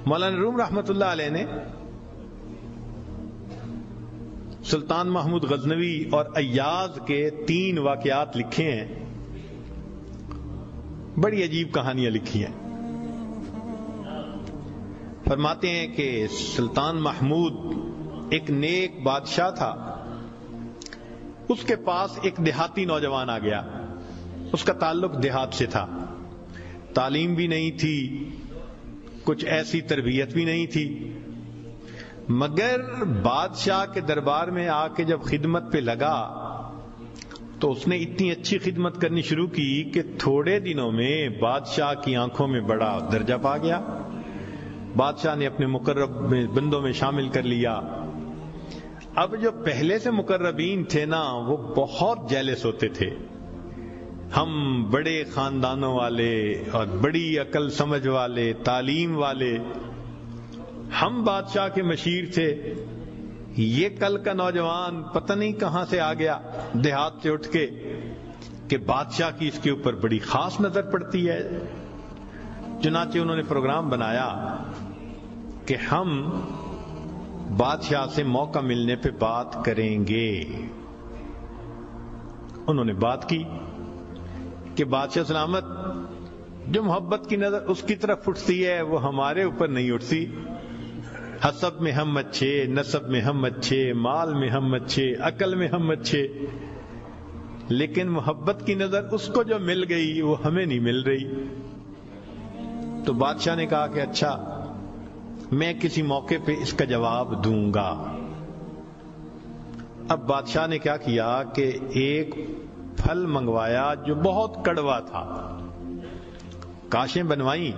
مولانا روم رحمت اللہ علیہ نے سلطان محمود غزنوی اور ایاز کے 3 واقعات لکھے ہیں. بڑی عجیب کہانیاں لکھی ہیں. فرماتے ہیں کہ سلطان محمود ایک نیک بادشاہ تھا. اس کے پاس ایک دیہاتی نوجوان آ گیا. اس کا تعلق دیہات سے تھا. تعلیم بھی نہیں تھی, کچھ ایسی تربیت بھی نہیں تھی, مگر بادشاہ کے دربار میں آ کے جب خدمت پہ لگا تو اس نے اتنی اچھی خدمت کرنی شروع کی کہ تھوڑے دنوں میں بادشاہ کی آنکھوں میں بڑا درجہ پا گیا. بادشاہ نے اپنے مقرب بندوں میں شامل کر لیا. اب جو پہلے سے مقربین تھے نا, وہ بہت جیلس ہوتے تھے. ہم بڑے خاندانوں والے اور بڑی عقل سمجھ والے, تعلیم والے, ہم بادشاہ کے مشیر تھے. یہ کل کا نوجوان پتہ نہیں کہاں سے آ گیا دیہات سے اٹھ کے کہ بادشاہ کی اس کے اوپر بڑی خاص نظر پڑتی ہے. چنانچہ انہوں نے پروگرام بنایا کہ ہم بادشاہ سے موقع ملنے پہ بات کریں گے. انہوں نے بات کی کہ بادشاہ سلامت, جو محبت کی نظر اس کی طرف اٹھتی ہے وہ ہمارے اوپر نہیں اٹھتی. حسب میں ہم اچھے, نسب میں ہم اچھے, مال میں ہم اچھے, عقل میں ہم اچھے, لیکن محبت کی نظر اس کو جو مل گئی وہ ہمیں نہیں مل رہی. تو بادشاہ نے کہا کہ اچھا, میں کسی موقع پہ اس کا جواب دوں گا. اب بادشاہ نے کیا کیا کہ ایک پھل منگوایا جو بہت کڑوا تھا. کاشیں بنوائیں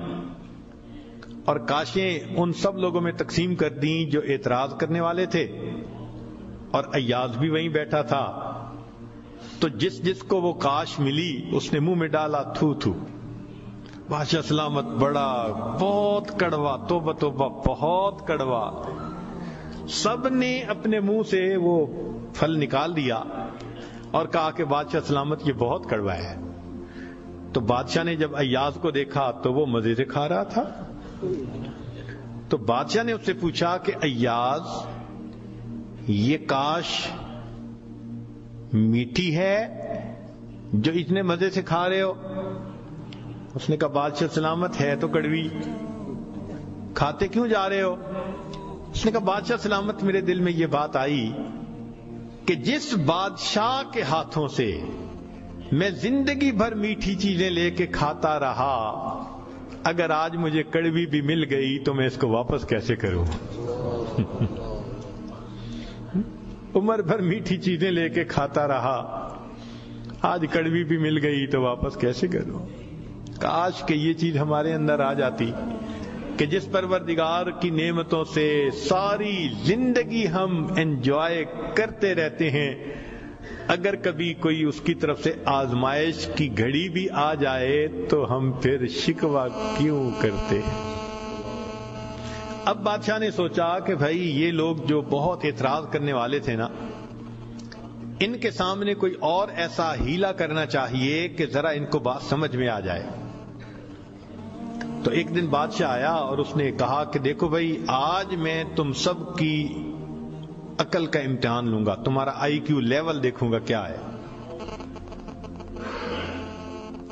اور کاشیں ان سب لوگوں میں تقسیم کر دیں جو اعتراض کرنے والے تھے, اور ایاز بھی وہیں بیٹھا تھا. تو جس جس کو وہ کاش ملی اس نے منہ میں ڈالا تھو تھو. بادشاہ سلامت بڑا بہت کڑوا, توبہ توبہ بہت کڑوا. سب نے اپنے منہ سے وہ پھل نکال دیا اور کہا کہ بادشاہ سلامت یہ بہت کڑوا ہے. تو بادشاہ نے جب ایاز کو دیکھا تو وہ مزے سے کھا رہا تھا. تو بادشاہ نے اس سے پوچھا کہ ایاز, یہ کاش میٹھی ہے جو اتنے مزے سے کھا رہے ہو؟ اس نے کہا بادشاہ سلامت ہے تو کڑوی, کھاتے کیوں جا رہے ہو؟ اس نے کہا بادشاہ سلامت میرے دل میں یہ بات آئی کہ جس بادشاہ کے ہاتھوں سے میں زندگی بھر میٹھی چیزیں لے کے کھاتا رہا, اگر آج مجھے کڑوی بھی مل گئی تو میں اس کو واپس کیسے کروں؟ عمر بھر میٹھی چیزیں لے کے کھاتا رہا, آج کڑوی بھی مل گئی تو واپس کیسے کروں؟ کاش کہ یہ چیز ہمارے اندر آ جاتی کہ جس پروردگار کی نعمتوں سے ساری زندگی ہم انجوائے کرتے رہتے ہیں, اگر کبھی کوئی اس کی طرف سے آزمائش کی گھڑی بھی آ جائے تو ہم پھر شکوہ کیوں کرتے ہیں؟ اب بادشاہ نے سوچا کہ بھائی یہ لوگ جو بہت اعتراض کرنے والے تھے نا, ان کے سامنے کوئی اور ایسا ہیلا کرنا چاہیے کہ ذرا ان کو بات سمجھ میں آ جائے. تو ایک دن بادشاہ آیا اور اس نے کہا کہ دیکھو بھائی, آج میں تم سب کی عقل کا امتحان لوں گا, تمہارا آئی کیو لیول دیکھوں گا کیا ہے,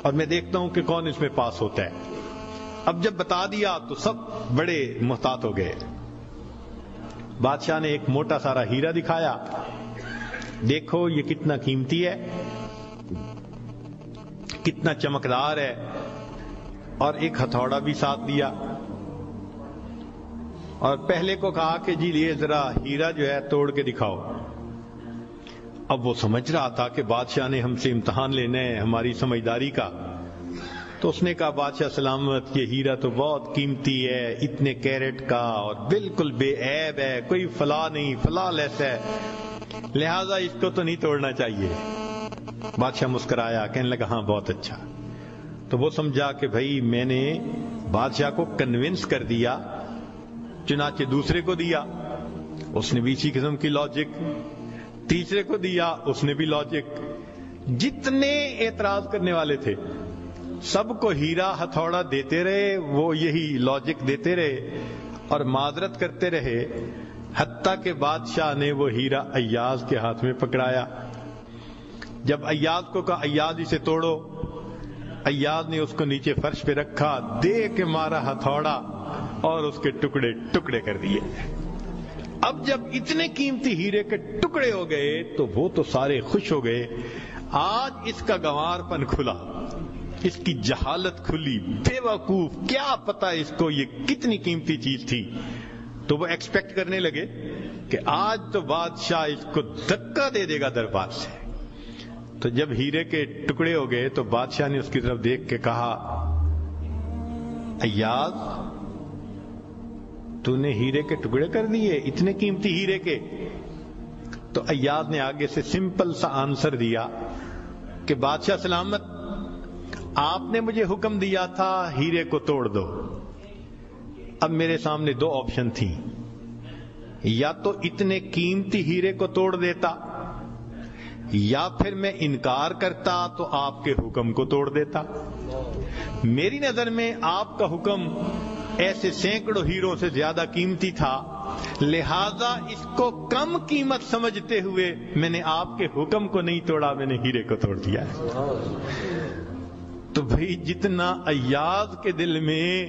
اور میں دیکھتا ہوں کہ کون اس میں پاس ہوتا ہے. اب جب بتا دیا تو سب بڑے محتاط ہو گئے. بادشاہ نے ایک موٹا سارا ہیرا دکھایا, دیکھو یہ کتنا قیمتی ہے, کتنا چمکدار ہے, اور ایک ہتھوڑا بھی ساتھ دیا, اور پہلے کو کہا کہ جی یہ ذرا ہیرا جو ہے توڑ کے دکھاؤ. اب وہ سمجھ رہا تھا کہ بادشاہ نے ہم سے امتحان لینا ہے ہماری سمجھداری کا. تو اس نے کہا بادشاہ سلامت یہ ہیرا تو بہت قیمتی ہے, اتنے کیرٹ کا, اور بالکل بے عیب ہے, کوئی فلاں نہیں, فلاں لیس ہے, لہذا اس کو تو نہیں توڑنا چاہیے. بادشاہ مسکرایا, کہنے لگا ہاں بہت اچھا. تو وہ سمجھا کہ بھائی میں نے بادشاہ کو کنونس کر دیا, چنانچہ دوسرے کو دیا, اس نے بھی اسی قسم کی لاجک, تیسرے کو دیا, اس نے بھی لاجک. جتنے اعتراض کرنے والے تھے سب کو ہیرا ہتھوڑا دیتے رہے، وہ یہی لاجک دیتے رہے اور معذرت کرتے رہے، حتیٰ کہ بادشاہ نے وہ ہیرا ایاز کے ہاتھ میں پکڑایا۔ جب ایاز کو کہا ایاز اسے توڑو، ایاز نے اس کو نیچے فرش پہ رکھا، دے کے مارا ہتھوڑا اور اس کے ٹکڑے ٹکڑے کر دیے۔ اب جب اتنے قیمتی ہیرے کے ٹکڑے ہو گئے تو وہ تو سارے خوش ہو گئے، آج اس کا گنوار پن کھلا، اس کی جہالت کھلی، بے وقوف، کیا پتا اس کو یہ کتنی قیمتی چیز تھی۔ تو وہ ایکسپیکٹ کرنے لگے کہ آج تو بادشاہ اس کو دھکا دے دے گا دربار سے۔ تو جب ہیرے کے ٹکڑے ہو گئے تو بادشاہ نے اس کی طرف دیکھ کے کہا، ایاز تو نے ہیرے کے ٹکڑے کر دیے، اتنے قیمتی ہیرے کے؟ تو ایاز نے آگے سے سمپل سا آنسر دیا کہ بادشاہ سلامت، آپ نے مجھے حکم دیا تھا ہیرے کو توڑ دو۔ اب میرے سامنے دو آپشن تھی، یا تو اتنے قیمتی ہیرے کو توڑ دیتا، یا پھر میں انکار کرتا تو آپ کے حکم کو توڑ دیتا۔ میری نظر میں آپ کا حکم ایسے سینکڑوں ہیروں سے زیادہ قیمتی تھا، لہذا اس کو کم قیمت سمجھتے ہوئے میں نے آپ کے حکم کو نہیں توڑا، میں نے ہیرے کو توڑ دیا ہے۔ تو بھئی جتنا ایاز کے دل میں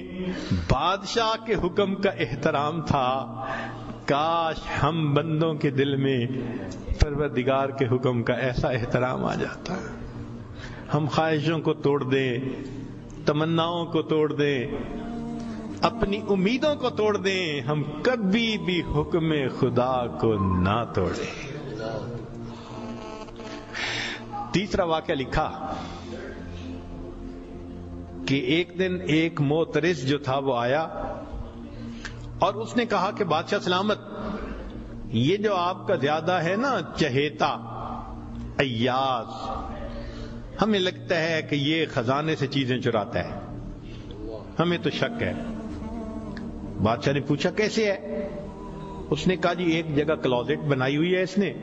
بادشاہ کے حکم کا احترام تھا، کاش ہم بندوں کے دل میں پروردگار کے حکم کا ایسا احترام آ جاتا۔ ہم خواہشوں کو توڑ دیں، تمناؤں کو توڑ دیں، اپنی امیدوں کو توڑ دیں، ہم کبھی بھی حکم خدا کو نہ توڑیں۔ تیسرا واقعہ لکھا کہ ایک دن ایک معترض جو تھا وہ آیا اور اس نے کہا کہ بادشاہ سلامت، یہ جو آپ کا زیادہ ہے نا چہیتا ایاز، ہمیں لگتا ہے کہ یہ خزانے سے چیزیں چراتا ہے، ہمیں تو شک ہے۔ بادشاہ نے پوچھا کیسے ہے؟ اس نے کہا جی ایک جگہ کلوزٹ بنائی ہوئی ہے اس نے،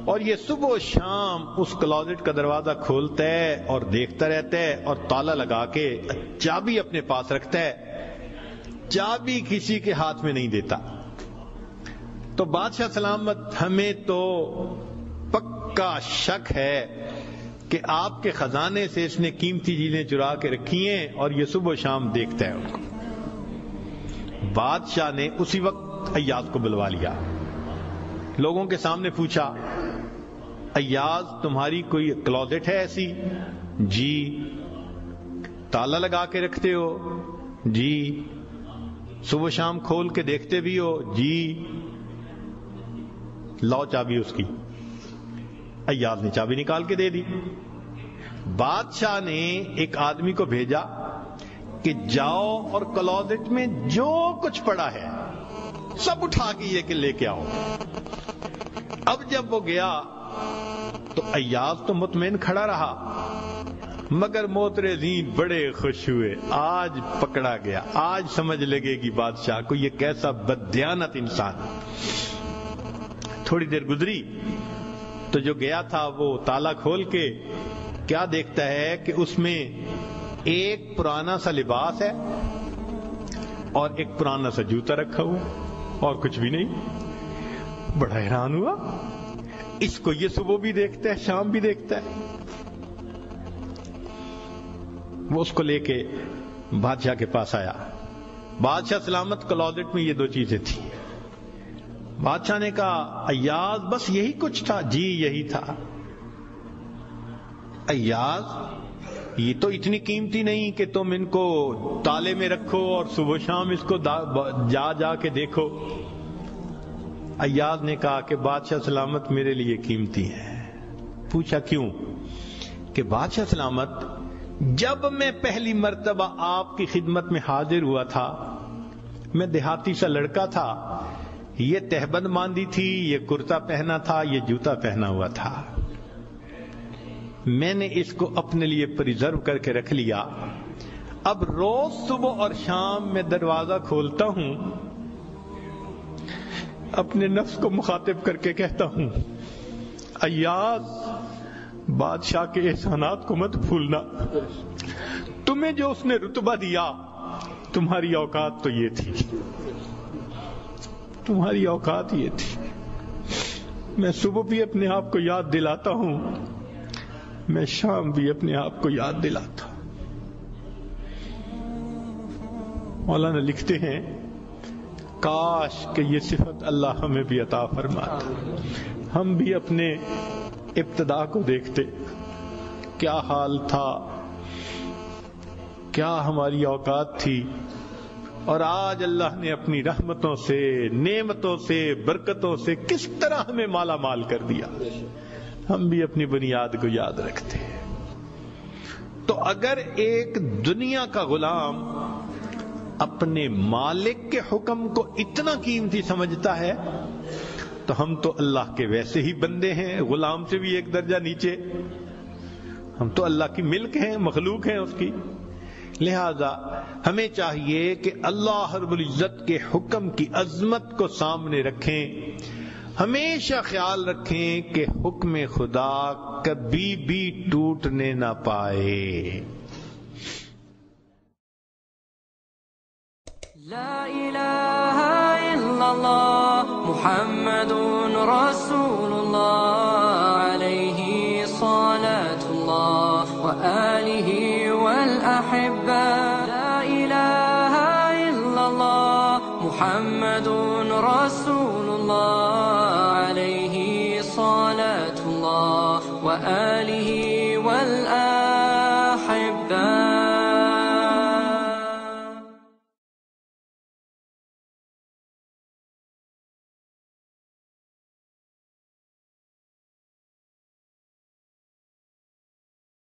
اور یہ صبح و شام اس کلوزٹ کا دروازہ کھولتا ہے اور دیکھتا رہتا ہے اور تالا لگا کے چابی اپنے پاس رکھتا ہے، چابی کسی کے ہاتھ میں نہیں دیتا۔ تو بادشاہ سلامت، ہمیں تو پکا شک ہے کہ آپ کے خزانے سے اس نے قیمتی چیزیں چرا کے رکھی ہیں اور یہ صبح و شام دیکھتا ہے ان کو۔ بادشاہ نے اسی وقت ایاز کو بلوا لیا، لوگوں کے سامنے پوچھا، ایاز تمہاری کوئی کلوزٹ ہے ایسی؟ جی۔ تالا لگا کے رکھتے ہو؟ جی۔ صبح شام کھول کے دیکھتے بھی ہو؟ جی۔ لاؤ چابی اس کی۔ ایاز نے چابی نکال کے دے دی۔ بادشاہ نے ایک آدمی کو بھیجا کہ جاؤ اور کلوزٹ میں جو کچھ پڑا ہے سب اٹھا کے یہ کہ لے کے آؤ۔ اب جب وہ گیا تو ایاز تو مطمئن کھڑا رہا، مگر معترضین بڑے خوش ہوئے، آج پکڑا گیا، آج سمجھ لگے گی بادشاہ کو یہ کیسا بددیانت انسان۔ تھوڑی دیر گزری تو جو گیا تھا وہ تالا کھول کے کیا دیکھتا ہے کہ اس میں ایک پرانا سا لباس ہے اور ایک پرانا سا جوتا رکھا ہوا اور کچھ بھی نہیں۔ بڑا حیران ہوا، اس کو یہ صبح بھی دیکھتا ہے شام بھی دیکھتا ہے۔ وہ اس کو لے کے بادشاہ کے پاس آیا۔ بادشاہ سلامت، کلوزٹ میں یہ دو چیزیں تھیں۔ بادشاہ نے کہا ایاز بس یہی کچھ تھا؟ جی یہی تھا۔ ایاز یہ تو اتنی قیمتی نہیں کہ تم ان کو تالے میں رکھو اور صبح شام اس کو جا کے دیکھو۔ ایاز نے کہا کہ بادشاہ سلامت میرے لیے قیمتی ہے۔ پوچھا کیوں؟ کہ بادشاہ سلامت، جب میں پہلی مرتبہ آپ کی خدمت میں حاضر ہوا تھا، میں دیہاتی سا لڑکا تھا، یہ تہبند باندھی تھی، یہ کرتا پہنا تھا، یہ جوتا پہنا ہوا تھا، میں نے اس کو اپنے لیے پریزرو کر کے رکھ لیا۔ اب روز صبح اور شام میں دروازہ کھولتا ہوں، اپنے نفس کو مخاطب کر کے کہتا ہوں ایاز بادشاہ کے احسانات کو مت بھولنا، تمہیں جو اس نے رتبہ دیا، تمہاری اوقات تو یہ تھی، تمہاری اوقات یہ تھی۔ میں صبح بھی اپنے آپ کو یاد دلاتا ہوں، میں شام بھی اپنے آپ کو یاد دلاتا ہوں۔ مولانا لکھتے ہیں کاش کہ یہ صفت اللہ ہمیں بھی عطا فرماتا، ہم بھی اپنے ابتدا کو دیکھتے، کیا حال تھا، کیا ہماری اوقات تھی، اور آج اللہ نے اپنی رحمتوں سے، نعمتوں سے، برکتوں سے کس طرح ہمیں مالا مال کر دیا، ہم بھی اپنی بنیاد کو یاد رکھتے ہیں۔ تو اگر ایک دنیا کا غلام اپنے مالک کے حکم کو اتنا قیمتی سمجھتا ہے تو ہم تو اللہ کے ویسے ہی بندے ہیں، غلام سے بھی ایک درجہ نیچے، ہم تو اللہ کی ملک ہیں، مخلوق ہیں اس کی۔ لہذا ہمیں چاہیے کہ اللہ رب العزت کے حکم کی عظمت کو سامنے رکھیں، ہمیشہ خیال رکھیں کہ حکم خدا کبھی بھی ٹوٹنے نہ پائے۔ لا الہ الا اللہ محمد رسول اللہ علیہ صلاة اللہ وآلہ والأحبہ۔ لا الہ الا اللہ محمد رسول اللہ علیہ صلاة اللہ وآلہ والأحبہ۔